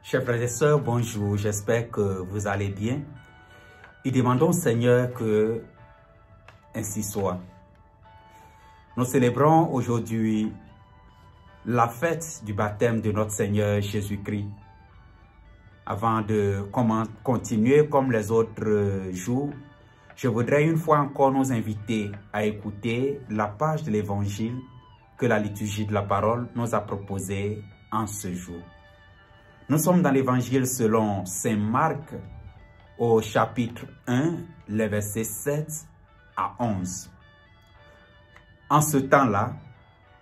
Chers frères et sœurs, bonjour, j'espère que vous allez bien et demandons au Seigneur que ainsi soit. Nous célébrons aujourd'hui la fête du baptême de notre Seigneur Jésus-Christ. Avant de continuer comme les autres jours, je voudrais une fois encore nous inviter à écouter la page de l'Évangile que la liturgie de la parole nous a proposée en ce jour. Nous sommes dans l'Évangile selon Saint Marc au chapitre 1, les versets 7 à 11. En ce temps-là,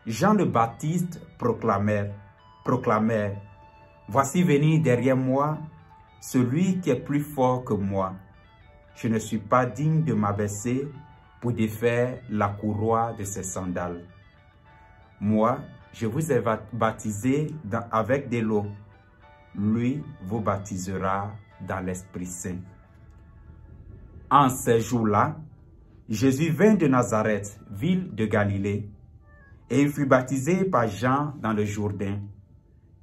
Jean le Baptiste proclamait, « Voici venir derrière moi celui qui est plus fort que moi. Je ne suis pas digne de m'abaisser pour défaire la courroie de ses sandales. Moi, je vous ai baptisé avec de l'eau. Lui vous baptisera dans l'Esprit Saint. » En ces jours-là, Jésus vint de Nazareth, ville de Galilée, et il fut baptisé par Jean dans le Jourdain.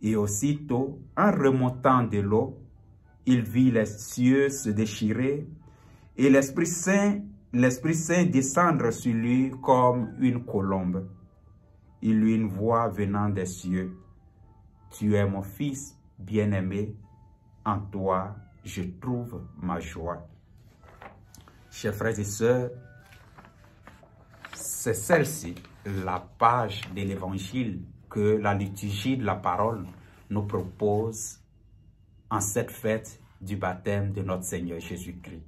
Et aussitôt, en remontant de l'eau, il vit les cieux se déchirer et l'Esprit Saint descendre sur lui comme une colombe. Il eut une voix venant des cieux. « Tu es mon Fils bien-aimé, en toi je trouve ma joie. » Chers frères et sœurs, c'est celle-ci, la page de l'Évangile que la liturgie de la parole nous propose en cette fête du baptême de notre Seigneur Jésus-Christ.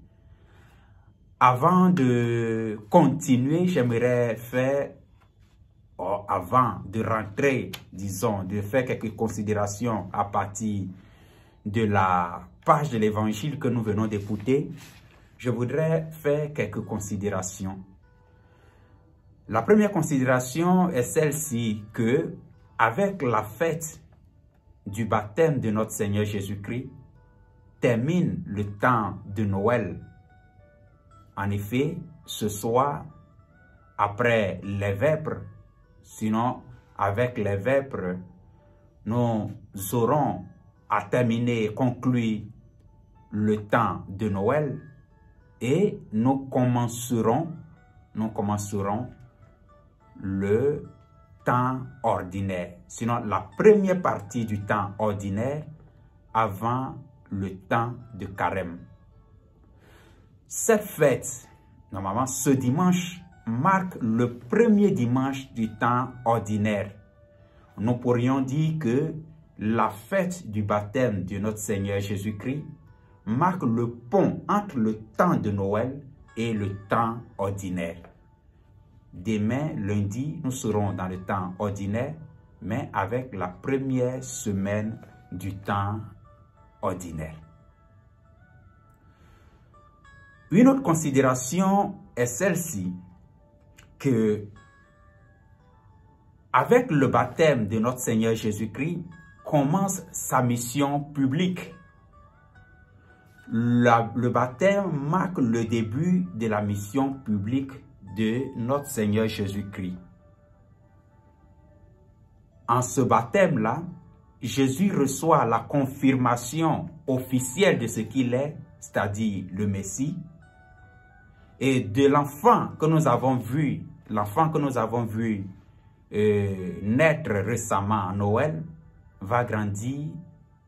Avant de continuer, j'aimerais faire, avant de rentrer, disons, de faire quelques considérations à partir de la page de l'Évangile que nous venons d'écouter, je voudrais faire quelques considérations. La première considération est celle-ci que, avec la fête du baptême de notre Seigneur Jésus-Christ, termine le temps de Noël. En effet, ce soir, après les vêpres, sinon avec les vêpres, nous aurons à terminer et conclure le temps de Noël et nous commencerons le temps ordinaire, sinon la première partie du temps ordinaire avant le temps de carême. Cette fête, normalement ce dimanche, marque le premier dimanche du temps ordinaire. Nous pourrions dire que la fête du baptême de notre Seigneur Jésus-Christ marque le pont entre le temps de Noël et le temps ordinaire. Demain, lundi, nous serons dans le temps ordinaire, mais avec la première semaine du temps ordinaire. Une autre considération est celle-ci, que avec le baptême de notre Seigneur Jésus-Christ, commence sa mission publique. Le baptême marque le début de la mission publique de notre Seigneur Jésus-Christ. En ce baptême-là, Jésus reçoit la confirmation officielle de ce qu'il est, c'est-à-dire le Messie, et de l'enfant que nous avons vu, naître récemment à Noël, va grandir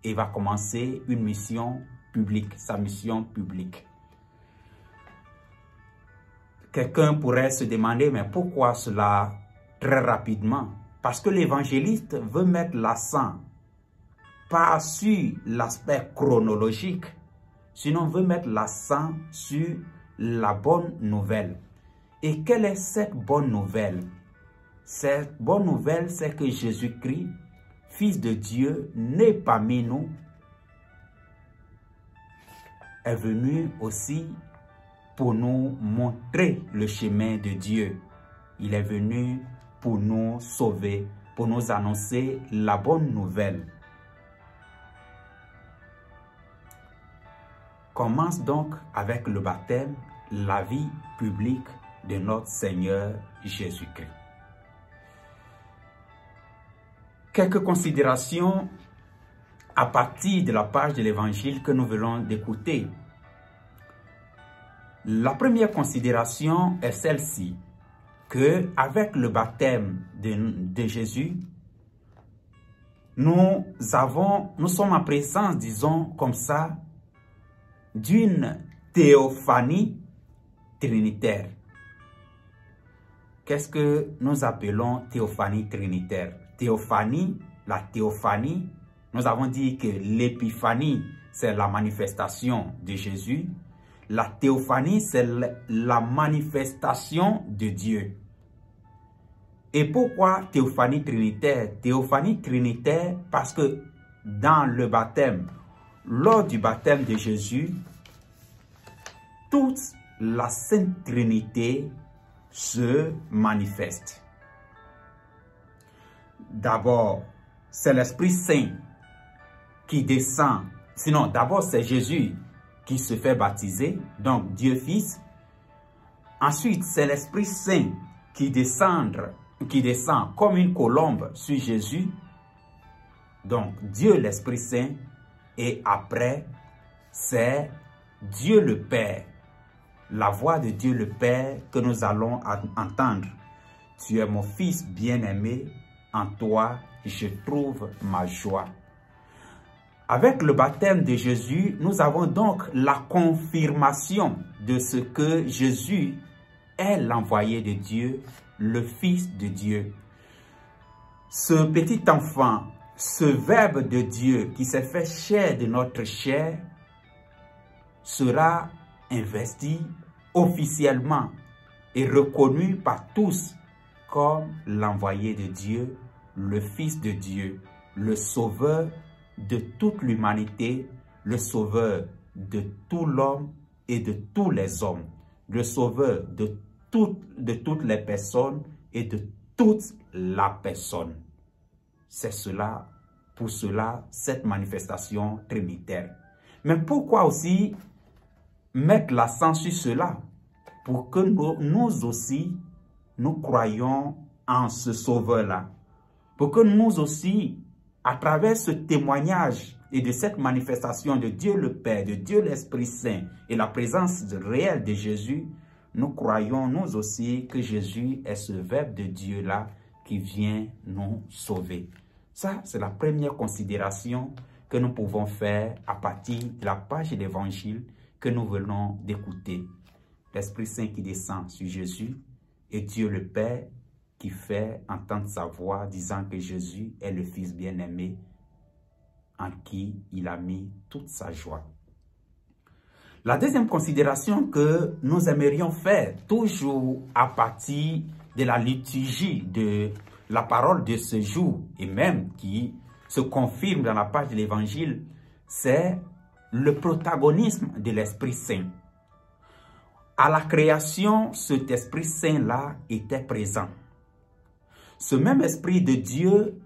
et va commencer une mission publique, sa mission publique. Quelqu'un pourrait se demander, mais pourquoi cela très rapidement? Parce que l'évangéliste veut mettre l'accent pas sur l'aspect chronologique, sinon veut mettre l'accent sur la bonne nouvelle. Et quelle est cette bonne nouvelle? Cette bonne nouvelle, c'est que Jésus-Christ, Fils de Dieu, né parmi nous, est venu aussi pour nous montrer le chemin de Dieu. Il est venu pour nous sauver, pour nous annoncer la bonne nouvelle. Commence donc avec le baptême la vie publique de notre Seigneur Jésus-Christ. Quelques considérations à partir de la page de l'évangile que nous venons d'écouter. La première considération est celle-ci, que avec le baptême de Jésus, nous sommes en présence, disons comme ça, d'une théophanie trinitaire. Qu'est-ce que nous appelons théophanie trinitaire? Théophanie, la théophanie, nous avons dit que l'épiphanie, c'est la manifestation de Jésus. La théophanie, c'est la manifestation de Dieu. Et pourquoi théophanie trinitaire? Théophanie trinitaire parce que dans le baptême, lors du baptême de Jésus, toute la Sainte Trinité se manifeste. D'abord, c'est l'Esprit Saint qui descend. Sinon, d'abord, c'est Jésus qui se fait baptiser, donc Dieu Fils. Ensuite, c'est l'Esprit Saint qui descend comme une colombe sur Jésus. Donc, Dieu l'Esprit Saint. Et après, c'est Dieu le Père. La voix de Dieu le Père que nous allons entendre. Tu es mon Fils bien-aimé, en toi je trouve ma joie. Avec le baptême de Jésus, nous avons donc la confirmation de ce que Jésus est l'envoyé de Dieu, le Fils de Dieu. Ce petit enfant, ce Verbe de Dieu qui s'est fait chair de notre chair, sera investi officiellement et reconnu par tous comme l'envoyé de Dieu, le Fils de Dieu, le Sauveur de toute l'humanité, le Sauveur de tout l'homme et de tous les hommes, le Sauveur de toutes les personnes et de toute la personne. C'est cela, pour cela, cette manifestation trinitaire. Mais pourquoi aussi mettre l'accent sur cela? Pour que nous aussi, nous croyons en ce Sauveur-là. Pour que nous aussi, à travers ce témoignage et de cette manifestation de Dieu le Père, de Dieu l'Esprit Saint et la présence réelle de Jésus, nous croyons nous aussi que Jésus est ce Verbe de Dieu-là qui vient nous sauver. Ça, c'est la première considération que nous pouvons faire à partir de la page de l'Évangile que nous venons d'écouter. L'Esprit Saint qui descend sur Jésus et Dieu le Père qui fait entendre sa voix disant que Jésus est le Fils bien-aimé en qui il a mis toute sa joie. La deuxième considération que nous aimerions faire, toujours à partir de la liturgie de la parole de ce jour, et même qui se confirme dans la page de l'Évangile, c'est le protagonisme de l'Esprit Saint. À la création, cet Esprit Saint-là était présent. Ce même Esprit de Dieu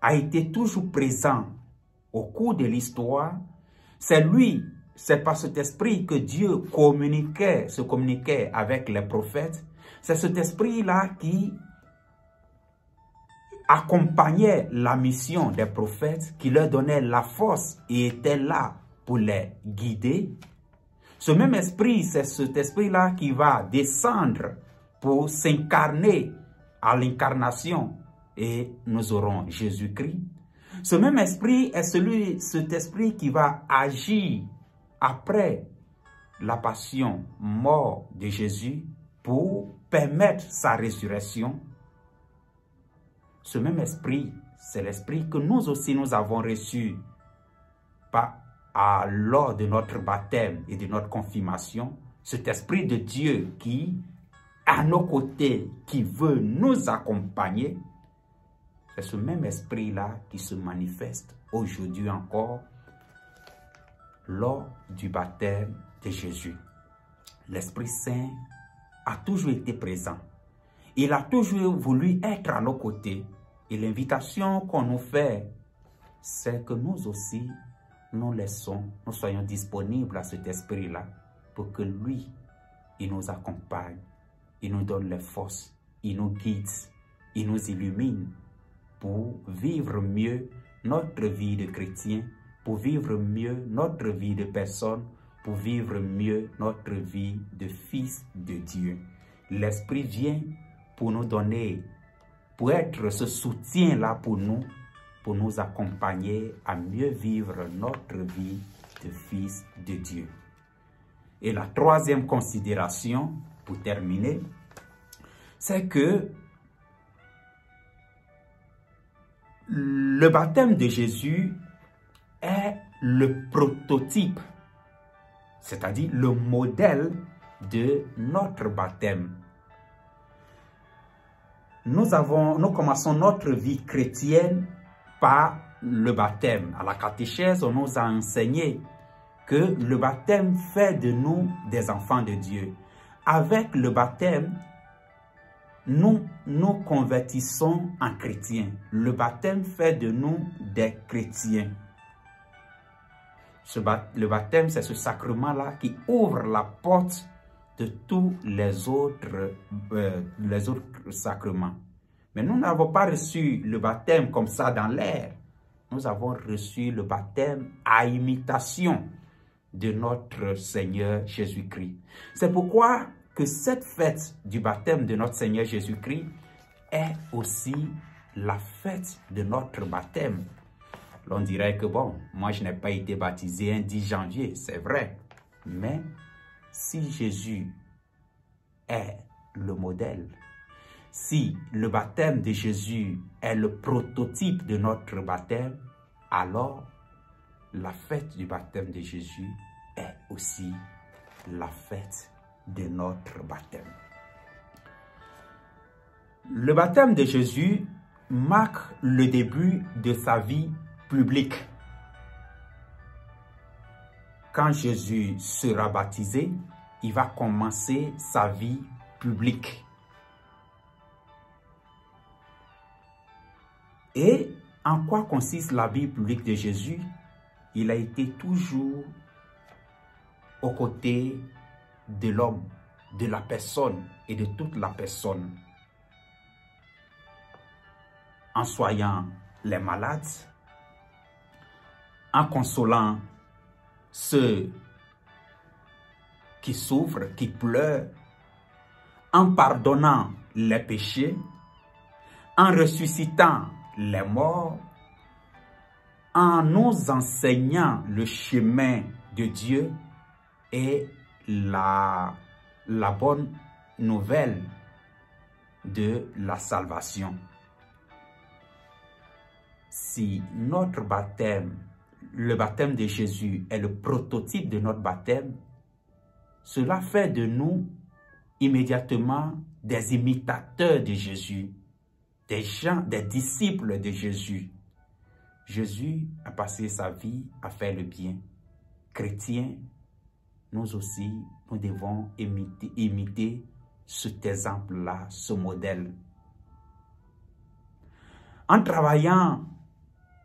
a été toujours présent au cours de l'histoire. C'est par cet Esprit que Dieu se communiquait avec les prophètes. C'est cet Esprit-là qui accompagnait la mission des prophètes, qui leur donnait la force et était là pour les guider. Ce même Esprit, c'est cet Esprit-là qui va descendre pour s'incarner à l'incarnation et nous aurons Jésus-Christ. Ce même Esprit est cet Esprit qui va agir après la passion, mort de Jésus pour permettre sa résurrection. Ce même Esprit, c'est l'Esprit que nous aussi nous avons reçu lors de notre baptême et de notre confirmation. Cet Esprit de Dieu qui, à nos côtés, qui veut nous accompagner, c'est ce même Esprit-là qui se manifeste aujourd'hui encore lors du baptême de Jésus. L'Esprit Saint a toujours été présent. Il a toujours voulu être à nos côtés. Et l'invitation qu'on nous fait, c'est que nous aussi, nous soyons disponibles à cet Esprit-là pour que lui, il nous accompagne, il nous donne les forces, il nous guide, il nous illumine pour vivre mieux notre vie de chrétien, pour vivre mieux notre vie de personne, pour vivre mieux notre vie de fils de Dieu. L'Esprit vient pour nous donner, pour être ce soutien-là pour nous accompagner à mieux vivre notre vie de fils de Dieu. Et la troisième considération, pour terminer, c'est que le baptême de Jésus est le prototype, c'est-à-dire le modèle de notre baptême. Nous commençons notre vie chrétienne par le baptême. À la catéchèse, on nous a enseigné que le baptême fait de nous des enfants de Dieu. Avec le baptême, nous nous convertissons en chrétiens. Le baptême fait de nous des chrétiens. Le baptême, c'est ce sacrement-là qui ouvre la porte de tous les autres sacrements. Mais nous n'avons pas reçu le baptême comme ça dans l'air. Nous avons reçu le baptême à imitation de notre Seigneur Jésus-Christ. C'est pourquoi que cette fête du baptême de notre Seigneur Jésus-Christ est aussi la fête de notre baptême. On dirait que bon, moi je n'ai pas été baptisé un 10 janvier, c'est vrai. Mais si Jésus est le modèle, si le baptême de Jésus est le prototype de notre baptême, alors la fête du baptême de Jésus est aussi la fête de notre baptême. Le baptême de Jésus marque le début de sa vie publique. Quand Jésus sera baptisé, il va commencer sa vie publique. Et en quoi consiste la vie publique de Jésus? Il a été toujours aux côtés de l'homme, de la personne et de toute la personne. En soignant les malades, en consolant ceux qui souffrent, qui pleurent, en pardonnant les péchés, en ressuscitant les morts, en nous enseignant le chemin de Dieu et la bonne nouvelle de la salvation. Si notre baptême, le baptême de Jésus est le prototype de notre baptême, cela fait de nous immédiatement des imitateurs de Jésus, des gens, des disciples de Jésus. Jésus a passé sa vie à faire le bien. Chrétiens, nous aussi, nous devons imiter cet exemple-là, ce modèle. En travaillant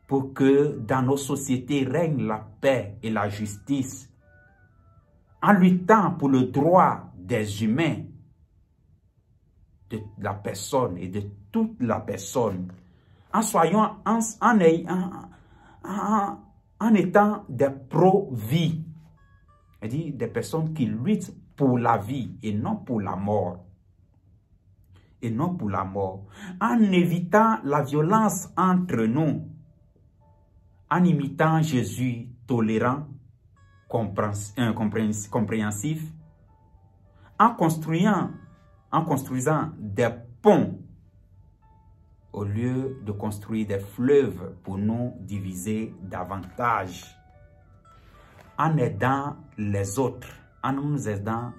pour que dans nos sociétés règne la paix et la justice, en luttant pour le droit des humains, de la personne et de toute la personne, en étant des pro-vie, c'est-à-dire des personnes qui luttent pour la vie et non pour la mort. Et non pour la mort. En évitant la violence entre nous, en imitant Jésus tolérant, compréhensif, en construisant des ponts au lieu de construire des fleuves pour nous diviser davantage, en aidant les autres, en nous aidant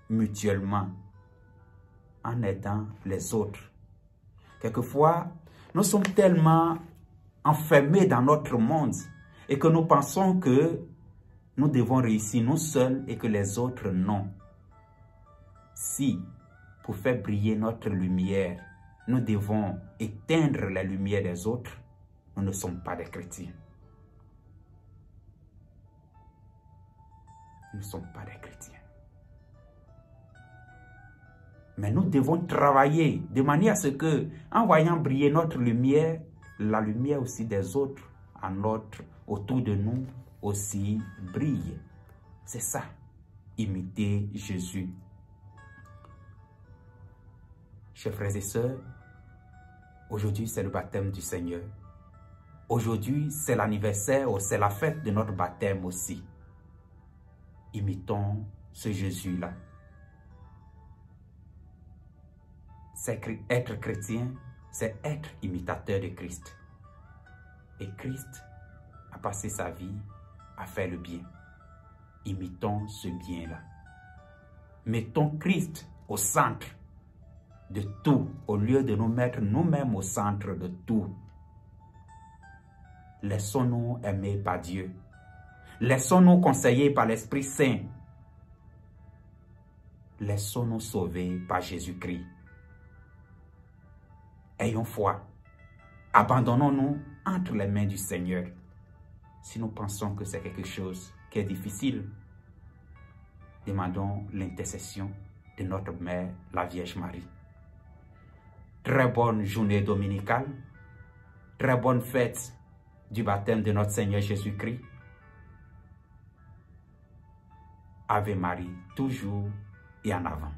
mutuellement, en aidant les autres. Quelquefois, nous sommes tellement enfermés dans notre monde et que nous pensons que nous devons réussir nous seuls et que les autres non. Si, pour faire briller notre lumière, nous devons éteindre la lumière des autres, nous ne sommes pas des chrétiens. Nous ne sommes pas des chrétiens. Mais nous devons travailler de manière à ce que, en voyant briller notre lumière, la lumière aussi des autres autour de nous aussi brille. C'est ça, imiter Jésus. Chers frères et sœurs, aujourd'hui c'est le baptême du Seigneur. Aujourd'hui c'est l'anniversaire ou c'est la fête de notre baptême aussi. Imitons ce Jésus-là. Être chrétien, c'est être imitateur de Christ. Et Christ a passé sa vie à faire le bien. Imitons ce bien-là. Mettons Christ au centre de tout, au lieu de nous mettre nous-mêmes au centre de tout. Laissons-nous aimer par Dieu. Laissons-nous conseiller par l'Esprit Saint. Laissons-nous sauver par Jésus-Christ. Ayons foi. Abandonnons-nous entre les mains du Seigneur. Si nous pensons que c'est quelque chose qui est difficile, demandons l'intercession de notre Mère, la Vierge Marie. Très bonne journée dominicale, très bonne fête du baptême de notre Seigneur Jésus-Christ. Ave Marie, toujours et en avant.